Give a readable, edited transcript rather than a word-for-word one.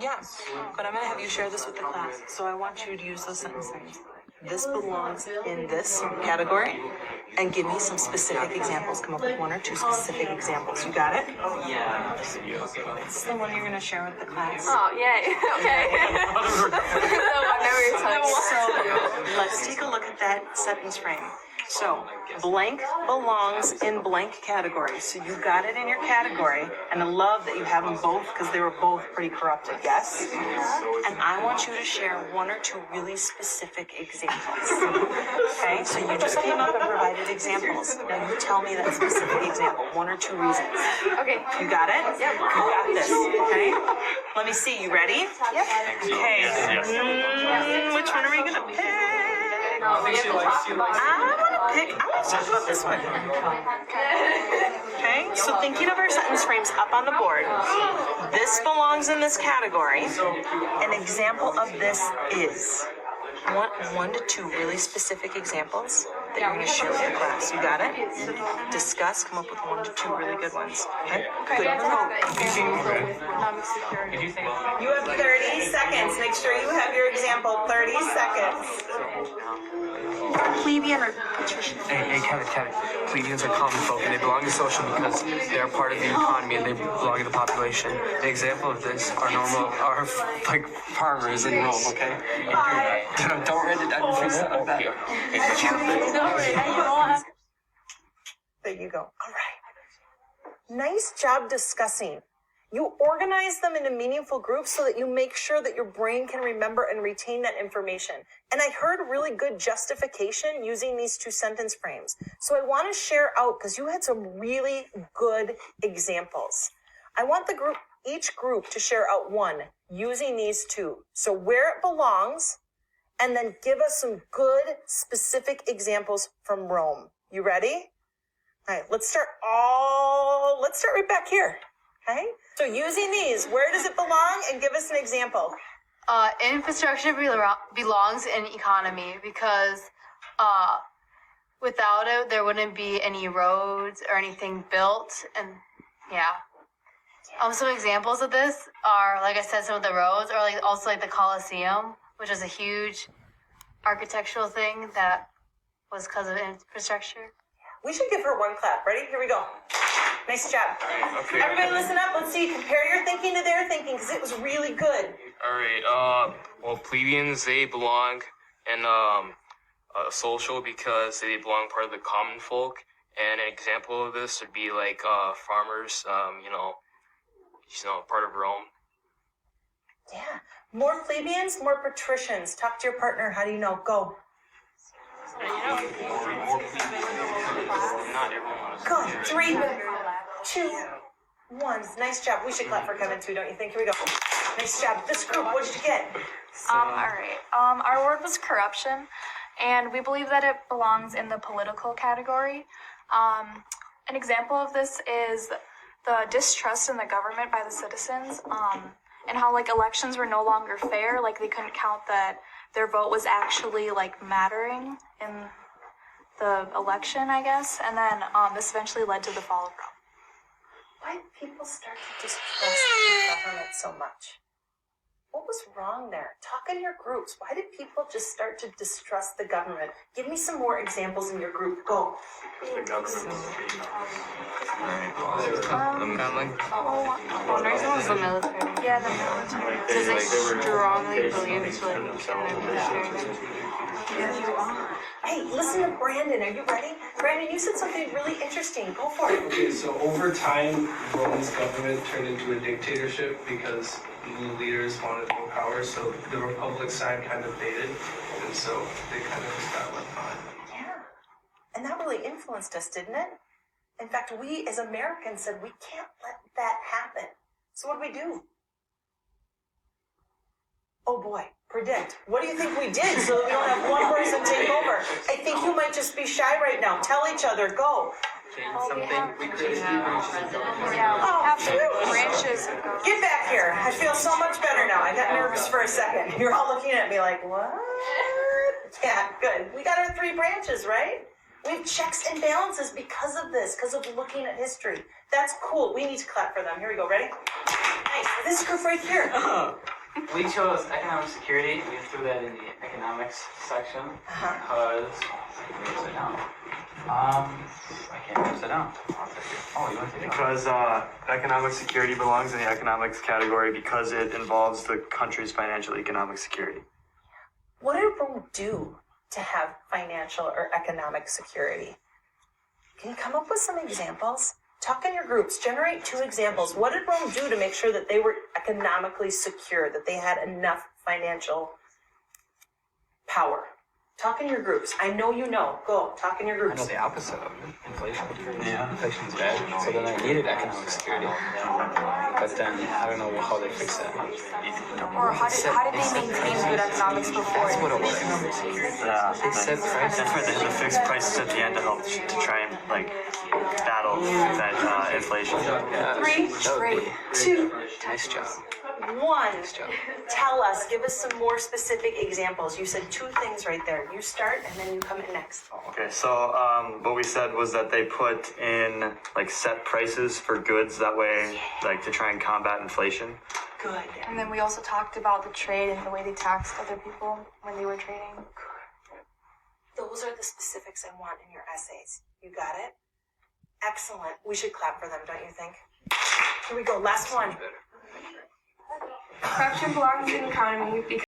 Yeah, but I'm going to have you share this with the class. So I want you to use those sentence frames. This belongs in this category, and give me some specific examples. Come up with 1 or 2 specific examples. You got it? Yeah. This is the one you're going to share with the class. Oh, yay. Okay. So let's take a look at that sentence frame. So blank belongs in blank category. So you got it in your category, and I love that you have them both because they were both pretty corrupted, yes? And I want you to share 1 or 2 really specific examples. Okay, so you just came up and provided examples. Now you tell me that specific example, 1 or 2 reasons. Okay. You got it? Yep. You got this, okay? Let me see, you ready? Yep. Okay, which one are we gonna pick? I'm gonna talk about this one. Okay, so thinking of our sentence frames up on the board, this belongs in this category. An example of this is. I want 1 to 2 really specific examples that you're going to share with the class. You got it? Discuss, come up with 1 to 2 really good ones. Okay? Good. You have 30 seconds. Make sure you have your example. 30 seconds. Plebeian or patrician? Hey, Kevin. Plebeians are common folk, and they belong to social because they are part of the economy and they belong to the population. An example of this are like farmers in Rome, okay? Don't write it down. There you go. All right. Nice job discussing. You organize them into meaningful groups so that you make sure that your brain can remember and retain that information. And I heard really good justification using these 2 sentence frames. So I want to share out because you had some really good examples. I want each group to share out 1 using these 2. So where it belongs, and then give us some good specific examples from Rome. You ready? All right, let's start right back here. Okay? So using these, where does it belong? And give us an example. Infrastructure belongs in economy because without it, there wouldn't be any roads or anything built. And yeah. Some examples of this are, like I said, some of the roads, or also the Colosseum, which is a huge architectural thing that was because of infrastructure. We should give her 1 clap. Ready? Here we go. Nice job. Okay. Everybody listen up. Let's see. Compare your thinking to their thinking because it was really good. All right. Well, plebeians, they belong in social because they belong part of the common folk. And an example of this would be like farmers, part of Rome. Yeah. More plebeians, more patricians. Talk to your partner. How do you know? Go. Not everyone is. Good. 3, 2, 1. Nice job. We should clap for Kevin too, don't you think? Here we go. Nice job. This group, what did you get? All right. Our word was corruption, and we believe that it belongs in the political category. An example of this is the distrust in the government by the citizens, and how elections were no longer fair. They couldn't count that their vote was actually mattering in the election, I guess. And then this eventually led to the fall of Rome. Why did people start to distrust the government so much? What was wrong there? Talk in your groups. Why did people just start to distrust the government? Give me some more examples in your group. Go. The government. One reason was the military. Yeah, the military. Because they strongly believed Hey, listen to Brandon. Are you ready? Brandon, you said something really interesting. Go for it. Okay, so over time, Rome's government turned into a dictatorship because the leaders wanted more power, so the republic side kind of faded, and so they kind of just got left behind. Yeah. And that really influenced us, didn't it? In fact, we as Americans said we can't let that happen. So what do we do? Oh boy, predict. What do you think we did so that we don't have one person take over? I think you might just be shy right now. Tell each other, go. Branches. Get back here. I feel so much better now. I got nervous for a second. You're all looking at me like, what? Yeah, good. We got our 3 branches, right? We have checks and balances because of this, because of looking at history. That's cool. We need to clap for them. Here we go. Ready? Nice. This group right here. We chose economic security. We threw that in the economics section because I can upside down. I can't upside down. Oh, you want to take it? Because economic security belongs in the economics category because it involves the country's financial economic security. What did Rome do to have financial or economic security? Can you come up with some examples? Talk in your groups. Generate 2 examples. What did Rome do to make sure that they were economically secure, that they had enough financial power? Talk in your groups. I know you know. Go. Talk in your I know groups. the opposite of it. Inflation. Yeah. Inflation's bad. So then I needed economic security. But then I don't know how they fix that. Or how did they maintain good economics before? That's what it was. Yeah. They set prices. That's for the fixed prices at the end to help to try and like battle that inflation. Yeah, 3, that would be 2, nice job. 1. job. Tell us. Give us some more specific examples. You said 2 things right there. You start and then you come in next. Okay, so what we said was that they put in like set prices for goods that way, like to try and combat inflation. Good. And then we also talked about the trade and the way they taxed other people when they were trading. Those are the specifics I want in your essays. You got it? Excellent. We should clap for them, don't you think? Here we go. Last one. Corruption belongs in the economy because